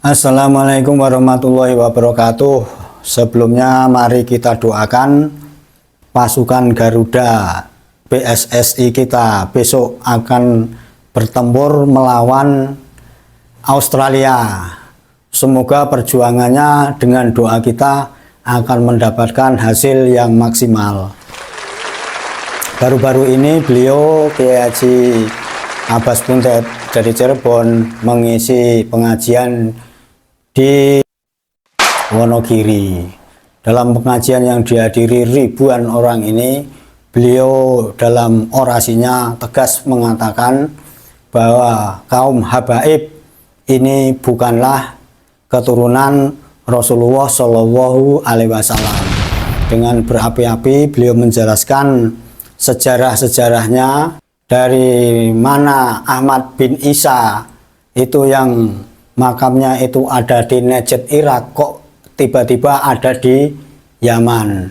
Assalamualaikum warahmatullahi wabarakatuh. Sebelumnya mari kita doakan pasukan Garuda PSSI kita besok akan bertempur melawan Australia. Semoga perjuangannya dengan doa kita akan mendapatkan hasil yang maksimal. Baru-baru ini beliau Kiai Haji Abbas Buntet dari Cirebon mengisi pengajian di Wonogiri. Dalam pengajian yang dihadiri ribuan orang ini, beliau dalam orasinya tegas mengatakan bahwa kaum habaib ini bukanlah keturunan Rasulullah Shallallahu Alaihi Wasallam. Dengan berapi-api beliau menjelaskan sejarah-sejarahnya, dari mana Ahmad bin Isa itu yang makamnya itu ada di Najd Irak, kok tiba-tiba ada di Yaman.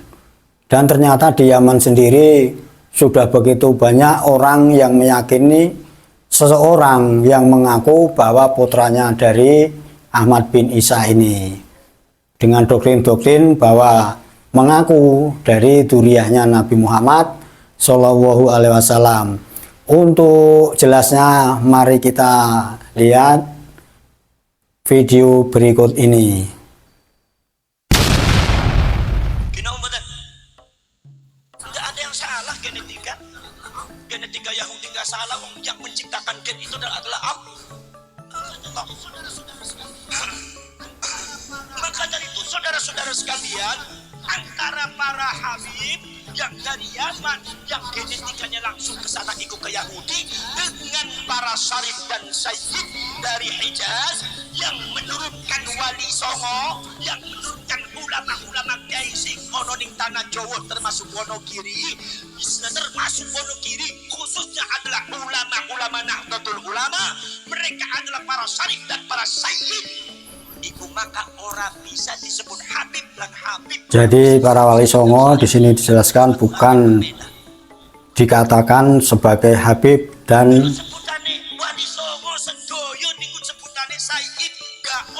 Dan ternyata di Yaman sendiri sudah begitu banyak orang yang meyakini seseorang yang mengaku bahwa putranya dari Ahmad bin Isa ini, dengan doktrin-doktrin bahwa mengaku dari dzurriyyahnya Nabi Muhammad Shallallahu Alaihi Wasallam. Untuk jelasnya mari kita lihat video berikut ini. Tidak ada yang salah genetika. Genetika Yahudi nggak salah. Yang menciptakan gen itu adalah Allah. Maka dari itu saudara-saudara sekalian, antara para habib yang dari Yaman yang genetikanya langsung ke sana ikut ke Yahudi, dengan para syarif dan sayyid dari Hijaz yang menurunkan wali songo, yang menurunkan ulama-ulama kiai sing ono ning tanah Jawa termasuk Wonogiri, khususnya adalah ulama-ulama Nahdlatul Ulama. Mereka adalah para syarif dan para sayyid. Iku maka orang bisa disebut habib dan habib. Jadi para wali songo di sini dijelaskan bukan dikatakan sebagai habib dan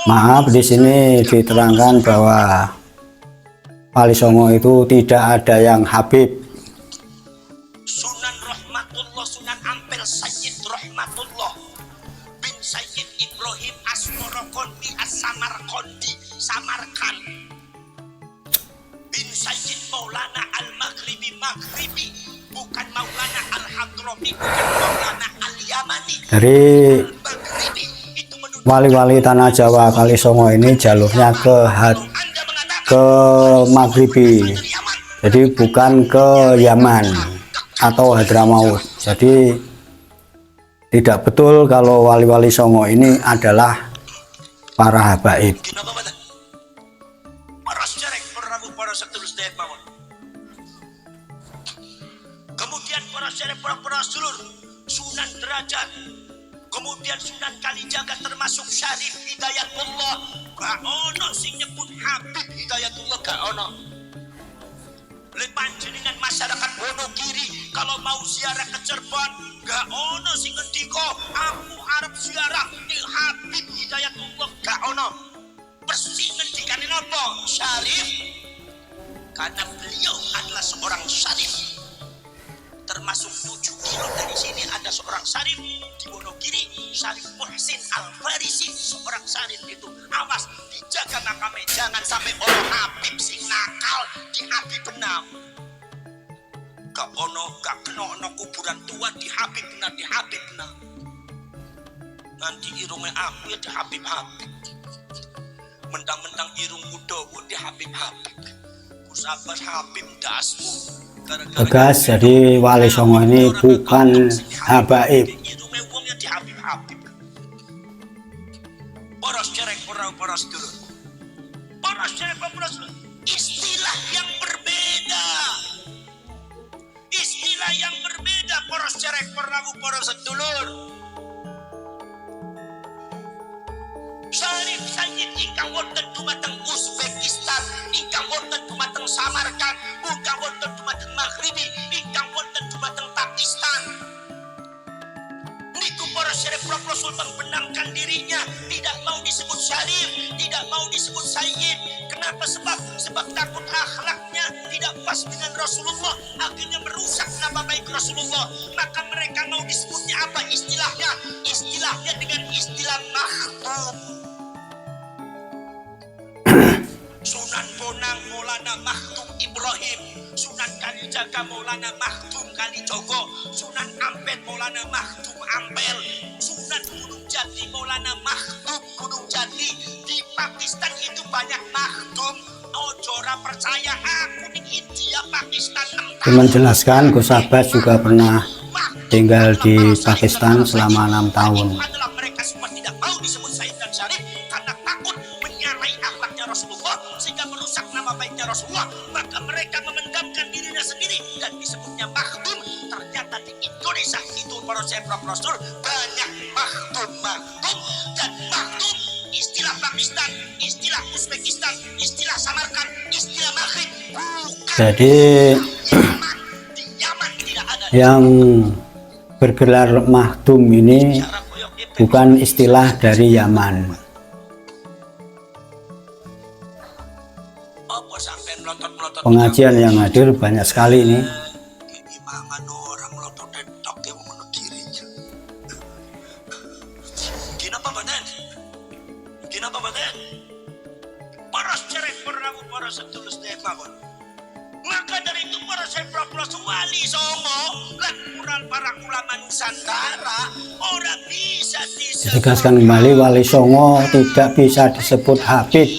maaf, di sini diterangkan bahwa wali songo itu tidak ada yang habib. Sunan Rahmatullah, Sunan Ampel Sayyid Rahmatullah bin Sayyid Ibrahim Asmorokondi As-Samarkondi Samarkan bin Sayyid Maulana Al-Maghribi Maghribi, bukan Maulana Al-Hadrami, bukan Maulana Al-Yamani. Dari wali-wali tanah Jawa Kali Songo ini jalurnya ke Maghribi, jadi bukan ke Yaman atau Hadramaut. Jadi tidak betul kalau wali-wali Songo ini adalah para habaib. Kemudian para syarif, para sulur, Sunan Derajat, kemudian Sunan Kalijaga termasuk Syarif Hidayatullah. Gak ono sing nyebut Habib Hidayatullah, gak ono. Lepas jenengan masyarakat Wonogiri kalau mau ziarah ke Cirebon, gak ono sing ngendiko aku arep ziarah di Habib Hidayatullah, gak ono. Persis ngendikanin apa? Syarif. Karena beliau adalah seorang syarif. Termasuk 7 kilo dari sini ada seorang syarif di Wonogiri, Syarif Muhsin Al-Farisi, seorang syarif itu. Awas, dijaga makamnya, jangan sampai orang habib sing nakal di habib benam. Gak kena kuburan tua di habib benam. Nanti irungnya aku ya di habib. Mentang-mentang irung mudawu di habib. Kusabar habib dasmu. Tegas, jadi wali songo ini bukan habaib. Istilah yang berbeda. Istilah yang berbeda. Poros cerek perahu poros sedulur. Syarif Sayyid ingkang wonten dumateng Uzbekistan, ingkang wonten dumateng Samarkand, ingkang wonten dumateng Maghribi, ingkang wonten dumateng Pakistan. Niku para syarif Rasul membenamkan dirinya, tidak mau disebut syarif, tidak mau disebut sayyid. Kenapa? Sebab takut akhlaknya tidak pas dengan Rasulullah, akhirnya merusak nama baik Rasulullah. Maka mereka mau disebutnya apa istilahnya? Istilahnya dengan istilah makhdum. Sunan Bonang Maulana Makhdum Ibrahim, Sunan Kalijaga Maulana Makhdum Kalijogo, Sunan Ampel Maulana Makhdum Ampel, Sunan Gunung Jati Maulana Makhdum Gunung Jati. Di Pakistan itu banyak makhdum. Ojora percaya aku di India Pakistan 6 tahun. Menjelaskan Gus Abbas juga pernah tinggal di Pakistan selama 6 tahun. Adalah mereka semua tidak mau disebut Sayyid dan Syarif karena takut menyalahi akhlaknya Rasulullah sehingga merusak nama baiknya Rasulullah. Maka mereka memendamkan dirinya sendiri dan disebutnya makhdum. Ternyata di Indonesia itu para syekh Rasul banyak makhdum dan makhdum. Istilah Pakistan, istilah Uzbekistan, istilah Samarkand, istilah Maghrib. Jadi Di Yaman tidak ada. yang bergelar makhdum ini bukan istilah dari Yaman. Apa sampai melotot-melotot Pengajian yang hadir banyak sekali ini. Gimana orang melotot dedok yang menuju dirinya. Kenapa badan? Kenapa badan? Para syarif perahu para setulus mawon. Maka dari itu para syarif wali songo lan para ulama Nusantara orang bisa Ditegaskan kembali Wali Songo tidak bisa disebut Habib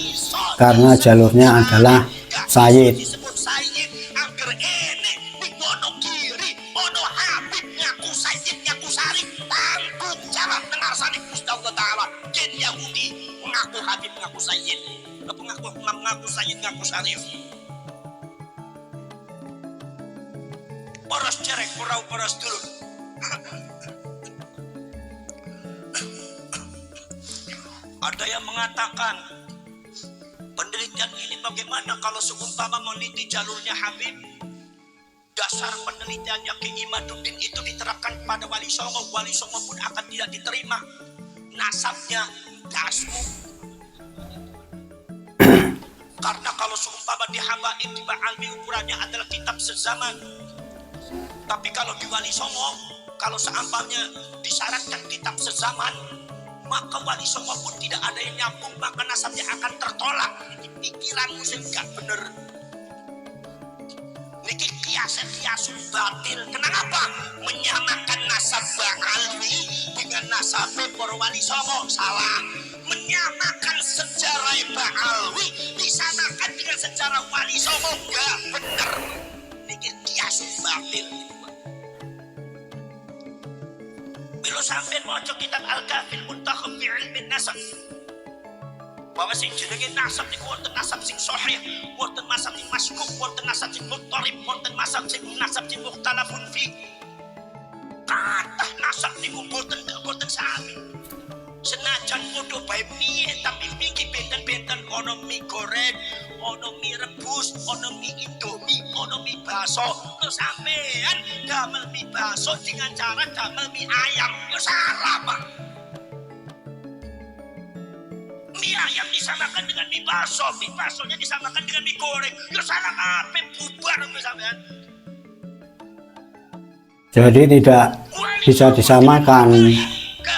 karena jalurnya adalah Sayyid. disebut sayyid angger ene ning wono kiri ono Habib ngaku sayyid ngaku syarif tanggung jawab nang ngarsane Gusti Allah taala. Jen Yahudi ngaku Habib ngaku sayyid, ngaku sayyid ngaku syarif. Poros cerek poros dulu. Ada yang mengatakan penelitian ini bagaimana kalau seumpama meneliti jalurnya Habib, dasar penelitiannya Ki Imaduddin itu diterapkan pada Wali Songo pun akan tidak diterima. Nasabnya dasmu. Karena kalau seumpama di Habaib di Ba'almi ukurannya adalah kitab sezaman. Tapi kalau di Wali Songo, kalau seumpamanya disyaratkan kitab sezaman, maka Wali Songo pun tidak ada yang nyambung, maka nasabnya akan tertolak. Ini pikiranmu sih gak bener. Niki kiasun batil. Kenapa? Menyamakan nasab Ba'alwi dengan nasab para Wali Songo. Salah. Menyamakan sejarah Ba'alwi disamakan dengan sejarah Wali Songo. Gak bener. Niki kiasun batil. Bilo sampai maca kitab Al-Kafil Muntakhab fi Ilmin Nasab. Bahwa sing jenenge nasab niku wonten nasab sing sahih, wonten nasab sing masykuk, wonten nasab sing muttarib, wonten nasab sing mukhtalafun fi. Kathah nasab niku boten sami. Senajan padha bae piye tapi iki benten-benten ana mie goreng, ana mie rebus, ana mie indomie, ana mie bakso. Lho sampean damel mie bakso dengan cara damel mie ayam. Yo salah, Pak. Mie ayam disamakan dengan mie bakso, mie baksonya disamakan dengan mie goreng. Yo salah kabeh, bubar kok sampean. Jadi tidak bisa disamakan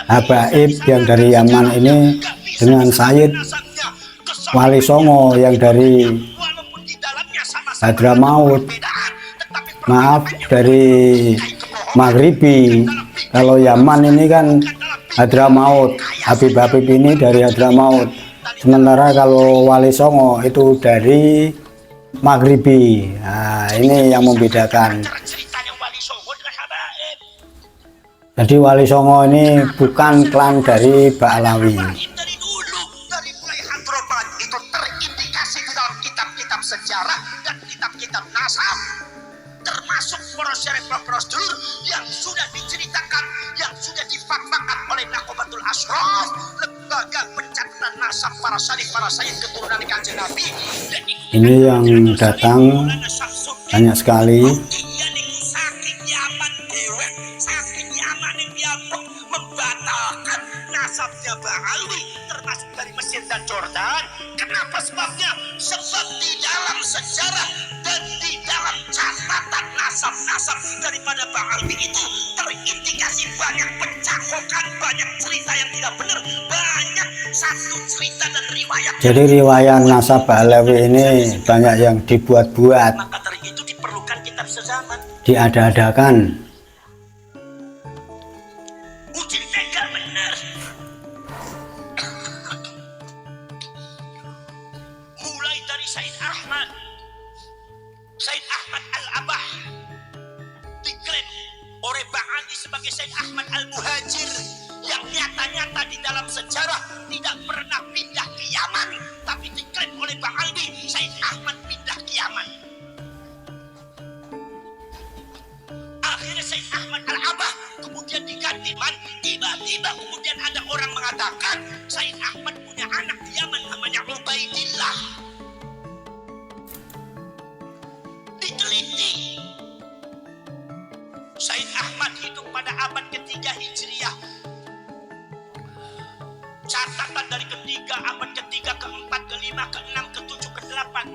Habaib yang dari Yaman ini dengan Sayyid Wali Songo yang dari Hadramaut, maaf dari Maghribi. Kalau Yaman ini kan Hadramaut, Habib-Habib ini dari Hadramaut. Sementara kalau Wali Songo itu dari Maghribi. Nah, ini yang membedakan. Jadi Wali Songo ini bukan klan dari Ba'alawi. Dari dulu, dari mulai Hadromat itu terindikasi di dalam kitab-kitab sejarah dan kitab-kitab nasab, termasuk para syarif prosedur yang sudah diceritakan, yang sudah difatwakan oleh Naqobatul Ashraf, lembaga pencatatan nasab para syarif keturunan Kanjeng Nabi. Ini yang datang banyak sekali. membatalkan nasabnya Ba'alwi termasuk dari Mesir dan Jordan. Kenapa sebabnya? Sebab di dalam sejarah dan di dalam catatan nasab-nasab daripada Ba'alwi itu terindikasi banyak pencakokan, banyak cerita yang tidak benar, banyak satu cerita dan riwayat. Jadi riwayat nasab Ba'alawi ini banyak yang dibuat-buat, Maka dari itu diperlukan kitab sezaman. diada-adakan. Uji legal benar. Mulai dari Said Ahmad Al-Abah diklaim oleh Ba'ali sebagai Said Ahmad Al-Muhajir yang nyata-nyata di dalam sejarah tidak pernah pindah ke Yaman, tapi diklaim oleh Ba'ali Said Ahmad pindah ke Yaman. Akhirnya Said Ahmad Al-Abah kemudian diganti man. Tiba-tiba kemudian ada orang mengatakan Said Ahmad punya anak di Yaman namanya Ubaidillah. Diteliti. Said Ahmad hidup pada abad ketiga Hijriah. Catatan dari ketiga, abad ketiga, keempat, kelima, keenam, ketujuh, kedelapan,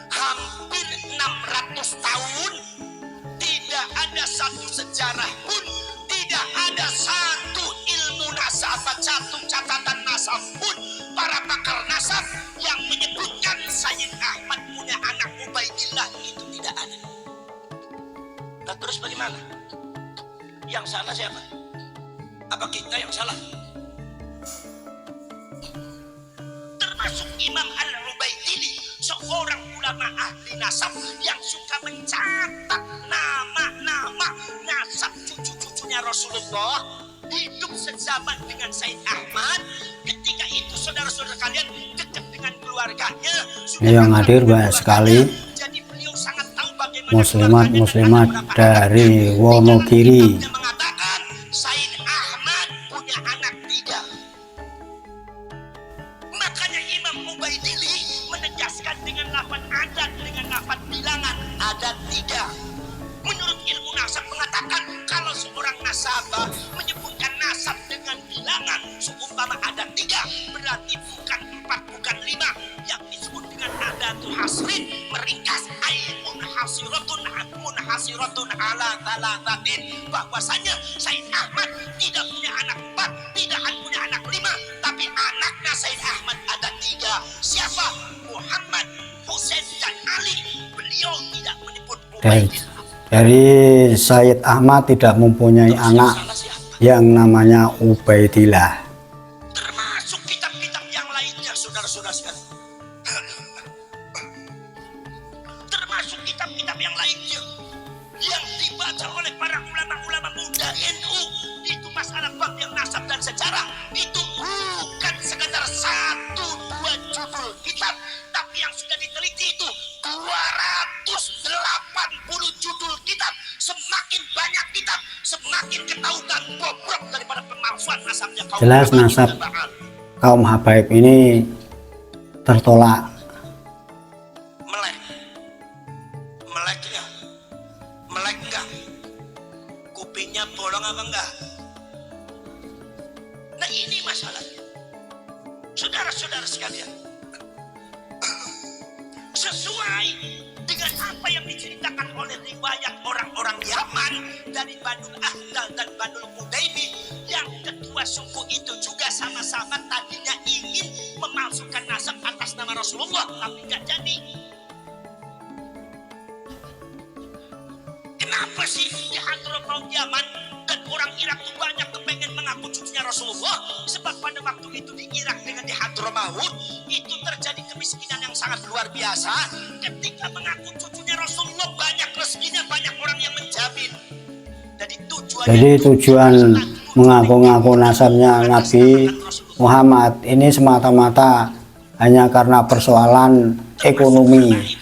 hampir 600 tahun. Tidak ada satu sejarah pun, tidak ada satu ilmu nasab, satu catatan nasab pun, para pakar nasab yang menyebutkan Sayyid Ahmad punya anak Ubaidillah, itu tidak ada. Nah, terus bagaimana? Yang salah siapa? Apa kita yang salah? Termasuk Imam Al-Ubaidili, seorang ulama ahli nasab yang suka mencatat nama-nama nasab cucu-cucunya Rasulullah, hidup sezaman dengan Said Ahmad. Ketika itu saudara-saudara kalian dekat dengan keluarganya. Yang hadir banyak sekali Jadi beliau sangat tahu bagaimana muslimat-muslimat dari Wonogiri. Dia mengatakan Said Ahmad punya anak tiga. Makanya Imam Ubaidili menegaskan dengan lafaz adat, dengan lafaz bilangan, ada tiga. Menurut ilmu nasab mengatakan kalau seorang nasabah menyebutkan nasab dengan bilangan seumpama ada tiga, berarti bukan 4, bukan 5, yang disebut dengan adatul hasrin, meringkas aimun hasiratun ala talatatin, bahwasanya Said Ahmad tidak punya anak 4, tidak punya anak 5, tapi anaknya Said Ahmad ada 3. Siapa? Muhammad, Husain dan Ali. Beliau tidak menyebut Dari Said Ahmad tidak mempunyai anak yang namanya Ubaidillah. Termasuk kitab-kitab yang lainnya, saudara-saudara sekalian. Termasuk kitab-kitab yang lainnya yang dibaca oleh para ulama-ulama muda NU. Itu masalah bab yang nasab dan sejarah. Itu bukan sekadar 1-2 judul kitab, tapi yang sudah diteliti itu 280 judul kitab. Semakin banyak kitab, semakin ketahuan bobrok daripada pemalsuan nasabnya kaum Jelas nasab kaum habaib ini tertolak. Melek enggak? Kupingnya bolong apa enggak? Nah, ini masalahnya, saudara-saudara sekalian. Sesuai dengan apa yang diceritakan oleh riwayat orang-orang Yaman dari Banul Ahdal dan Banul Qudaibi, yang kedua suku itu juga sama-sama tadinya ingin memalsukan nasab atas nama Rasulullah, tapi gak jadi. Kenapa sih di Hadramaut Yaman dan orang Irak itu banyak kepengen mengaku cucunya Rasulullah? Sebab pada waktu itu di Irak dengan di Hadramaut itu terjadi kemiskinan yang sangat luar biasa. Ketika mengaku cucunya Rasulullah, banyak rezekinya, banyak orang yang menjamin. Jadi tujuan mengaku-ngaku nasabnya Nabi Muhammad ini semata-mata hanya karena persoalan ekonomi.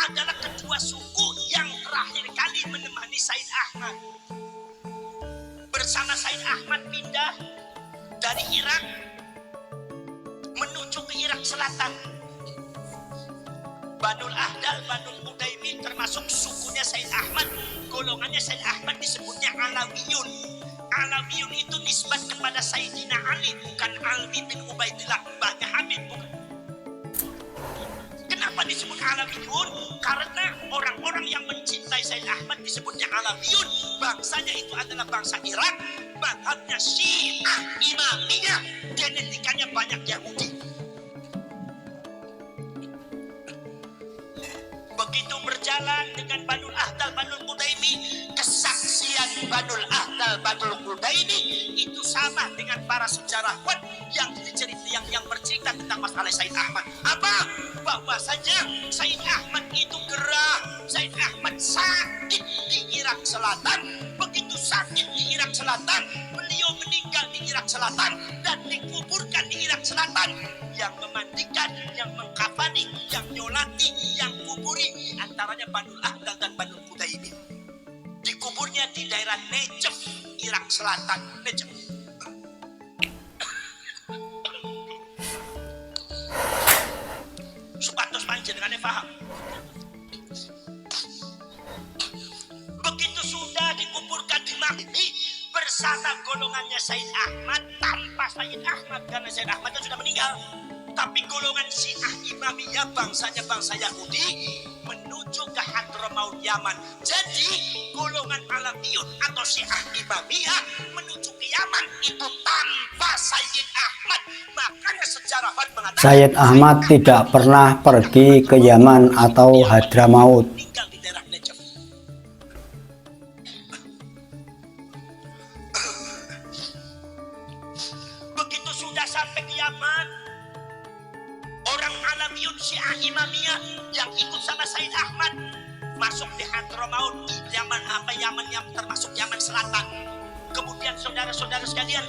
Adalah kedua suku yang terakhir kali menemani Said Ahmad. Bersama Said Ahmad pindah dari Irak menuju ke Irak Selatan. Banul Ahdal, Banul Qutaimi termasuk sukunya Said Ahmad. Golongannya Said Ahmad disebutnya Alawiyun. Alawiyun itu nisbat kepada Sayyidina Ali, bukan Alwi bin Ubaidillah, mbahnya Habib, bukan. Kenapa disebut Alawiyun? Karena orang-orang yang mencintai Said Ahmad disebutnya Alawiyun. Bangsanya itu adalah bangsa Irak, mazhabnya Syiah Imamiyah, genetikanya banyak Yahudi. Begitu berjalan dengan Banul Ahdal, Banul Qutaimi, kesaksian Banul Ahdal, Banul Qutaimi itu sama dengan para sejarawan yang bercerita tentang masalah Said Ahmad. Apa? Bahwasanya Said Ahmad itu gerah, Said Ahmad sakit di Irak Selatan. Begitu sakit di Irak Selatan, beliau meninggal di Irak Selatan dan dikuburkan di Irak Selatan. Yang memandikan, yang mengkafani, yang nyolati, yang kuburi antaranya Banul Ahdal dan Banul Qutaimi. Dikuburnya di daerah Nejef, Irak Selatan. Nejef. Supados panjenengan paham. Begitu sudah dikuburkan di Mahdi bersama golongannya Said Ahmad, tanpa Said Ahmad karena Said Ahmad sudah meninggal. Tapi golongan Syiah Imamiyah, bangsanya bangsa Yahudi, menuju ke Hadramaut Yaman. Jadi golongan Alawiyun atau Syiah Imamiyah menuju ke Yaman itu tanpa Sayyid Ahmad. Makanya sejarawan mengatakan Sayyid Ahmad tidak pernah pergi ke Yaman atau Hadramaut. tinggal di daerah Najaf. Begitu sudah sampai ke Yaman, orang Alawiyun Syiah Imamiyah yang ikut sama Said Ahmad masuk di Hadramaut, di Yaman, Yaman yang termasuk Yaman Selatan. Kemudian saudara-saudara sekalian,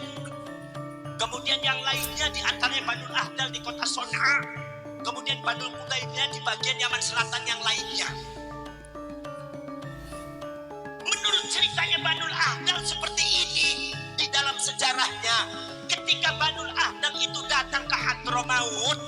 kemudian yang lainnya di antaranya Banul Ahdal di kota Son'a, kemudian Banul Qutaimi di bagian Yaman Selatan yang lainnya. Menurut ceritanya Banul Ahdal seperti ini di dalam sejarahnya, ketika Banul Ahdal itu datang ke Hadramaut,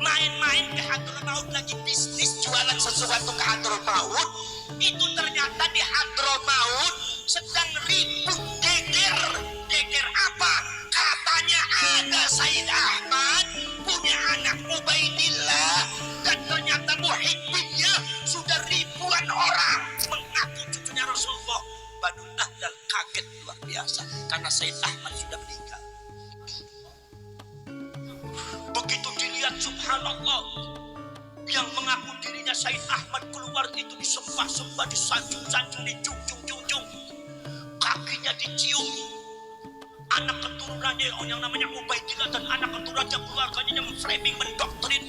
main-main ke Hadramaut, lagi bisnis jualan sesuatu ke Hadramaut, itu ternyata di Hadramaut sedang ribut geger. Geger apa? Katanya ada Said Ahmad punya anak Ubaidillah, dan ternyata muhibbinnya sudah ribuan orang mengaku cucunya Rasulullah. Banul Ahdal kaget luar biasa karena Said Ahmad sudah meninggal. Begitu dilihat, subhanallah, yang mengaku dirinya Said Ahmad keluar itu disembah-sembah, disanjung-sanjung, dijunjung-junjung, kakinya dicium. Anak keturunannya yang namanya Ubaidillah dan anak keturunannya keluarganya yang framing mendoktrin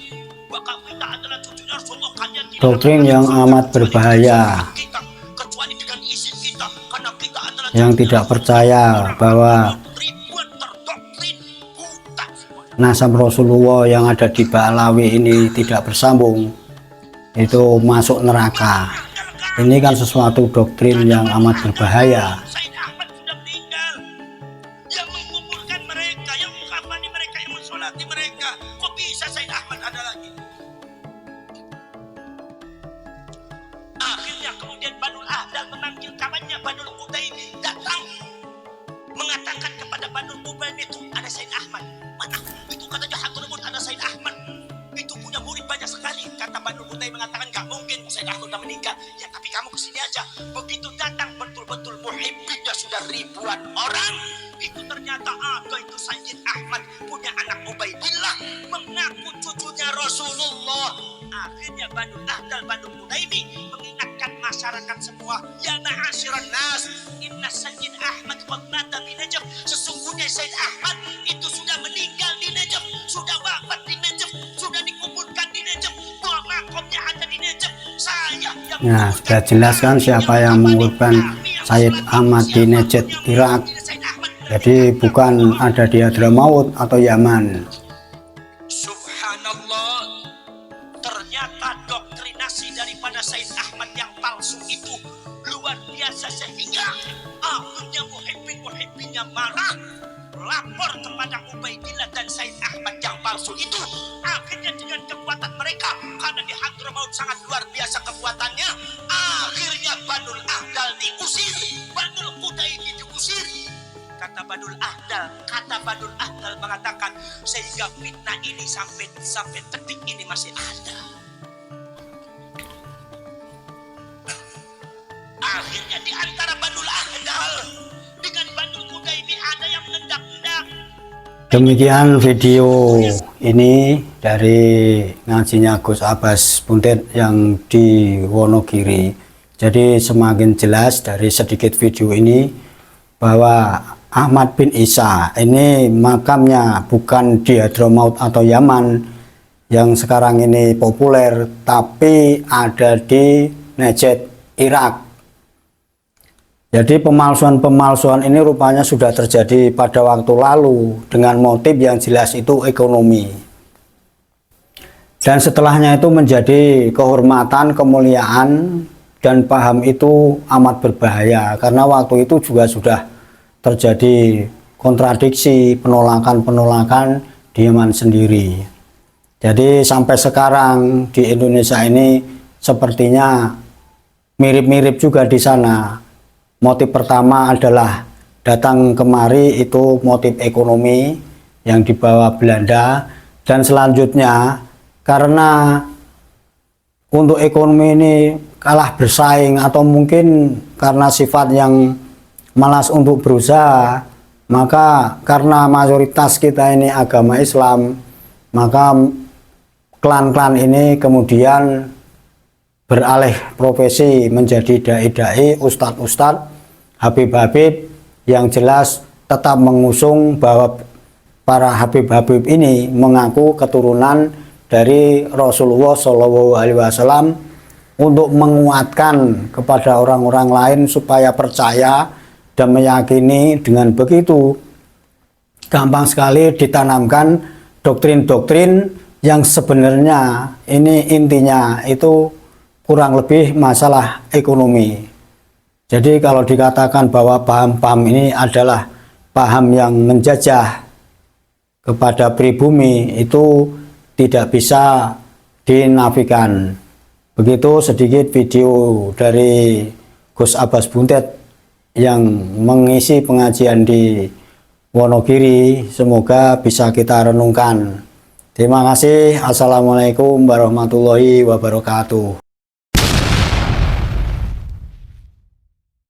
bahwa kita adalah cucunya Rasulullah. Kalian tidak Doktrin yang amat berbahaya, kita, kecuali dengan izin kita, karena kita adalah yang tidak percaya bahwa ribuan terdoktrin buta semuanya. nasab Rasulullah yang ada di Ba'alawi ini tidak bersambung, itu masuk neraka. Ini kan sesuatu doktrin yang amat berbahaya. Said Ahmad sudah meninggal. Yang menguburkan mereka, yang mengkafani mereka, yang mensolati mereka, kok bisa Said Ahmad ada lagi? Akhirnya kemudian Banul Ahdal memanggil kawannya Banul Qutaimi datang, mengatakan kepada Banul Qutaimi itu ada Said Ahmad. Mana? Itu katanya Hadramaut ada Said Ahmad. Itu punya murid banyak sekali. Kata Banul Qutaimi mengatakan gak mungkin Said Ahmad sudah meninggal. Ya tapi kamu kesini aja. Begitu datang betul-betul muhibbinnya sudah ribuan orang. Itu ternyata ada itu Sayyid Ahmad punya anak Ubaidillah, mengaku cucunya Rasulullah. Akhirnya Banul Ahdal, Banul Qutaimi mengingatkan masyarakat semua, ya ma'asyiran nas, inna Sayyid Ahmad qad mata di Najaf. Sesungguhnya Sayyid Ahmad itu sudah meninggal di Najaf, sudah wafat di Najaf, sudah dikuburkan di Najaf, bahwa makomnya ada di Najaf. Saya yang Nah, sudah jelas kan siapa yang menguburkan Sayyid Ahmad di Najd, Irak. Jadi bukan ada di Hadramaut atau Yaman. Subhanallah, ternyata doktrinasi daripada Said Ahmad yang palsu itu luar biasa sehingga akhirnya muhibbin-muhibbinnya marah, melapor kepada Ubaidillah dan Said Ahmad yang palsu itu. Akhirnya dengan kekuatan mereka, karena di Hadramaut sangat luar biasa kekuatannya, akhirnya Banul Ahdal diusir, Banul Qutaimi diusir. Kata Banul Ahdal mengatakan, sehingga fitnah ini sampai detik ini masih ada. Akhirnya di antara Banul Ahdal dengan Banul Qutaimi ada yang menendang-nendang. Demikian video ini dari ngajinya Gus Abbas Buntet yang di Wonogiri. Jadi semakin jelas dari sedikit video ini bahwa Ahmad bin Isa ini makamnya bukan di Hadramaut atau Yaman yang sekarang ini populer, tapi ada di Najd, Irak. Jadi pemalsuan-pemalsuan ini rupanya sudah terjadi pada waktu lalu dengan motif yang jelas itu ekonomi. Dan setelahnya itu menjadi kehormatan, kemuliaan, dan paham itu amat berbahaya. Karena waktu itu juga sudah terjadi kontradiksi, penolakan-penolakan di Yaman sendiri. Jadi sampai sekarang di Indonesia ini sepertinya mirip-mirip juga di sana. Motif pertama adalah datang kemari itu motif ekonomi yang dibawa Belanda, dan selanjutnya karena untuk ekonomi ini kalah bersaing atau mungkin karena sifat yang malas untuk berusaha, maka karena mayoritas kita ini agama Islam, maka klan-klan ini kemudian beralih profesi menjadi dai-dai, ustadz-ustadz, habib-habib yang jelas tetap mengusung bahwa para habib-habib ini mengaku keturunan dari Rasulullah SAW untuk menguatkan kepada orang-orang lain supaya percaya dan meyakini. Dengan begitu gampang sekali ditanamkan doktrin-doktrin yang sebenarnya ini intinya itu kurang lebih masalah ekonomi. Jadi kalau dikatakan bahwa paham-paham ini adalah paham yang menjajah kepada pribumi, itu tidak bisa dinafikan. Begitu sedikit video dari Gus Abbas Buntet yang mengisi pengajian di Wonogiri. Semoga bisa kita renungkan. Terima kasih. Assalamualaikum warahmatullahi wabarakatuh.